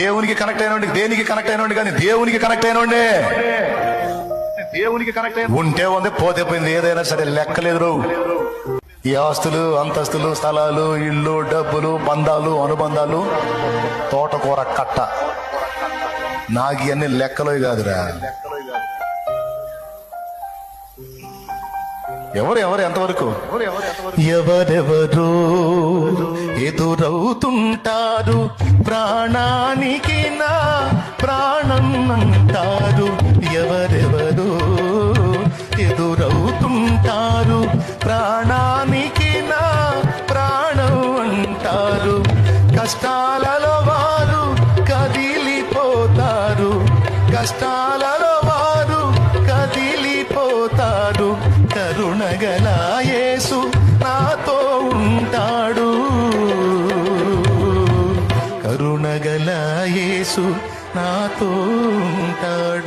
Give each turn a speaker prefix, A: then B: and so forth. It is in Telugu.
A: దేవునికి కనెక్ట్ అయినోండి, దేనికి కనెక్ట్ అయినోండి కానీ దేవునికి కనెక్ట్ అయినోండి. దేవునికి కనెక్ట్ అయిన ఉంటే ఉంది, పోతే పోయింది. ఏదైనా సరే లెక్కలేదు. ఈ ఆస్తులు, అంతస్తులు, స్థలాలు, ఇళ్ళు, డబ్బులు, బంధాలు, అనుబంధాలు, తోటకూర కట్ట, నాకు ఇవన్నీ లెక్కలో కాదురా. ఎవరు ఎంతవరకు ఎవరెవరు ఎదురవుతుంటారు, ప్రాణానికి నా ప్రాణం అంటారు. ఎవరెవరు ఎదురవుతుంటారు, ప్రాణానికి నా ప్రాణం అంటారు. కష్టాలలో వారు కదిలిపోతారు, కష్టాలలో వారు కదిలిపోతారు. కరుణగల యేసు నాతో ఉంటాడు, కరుణగల యేసు నాతో ఉంటాడు.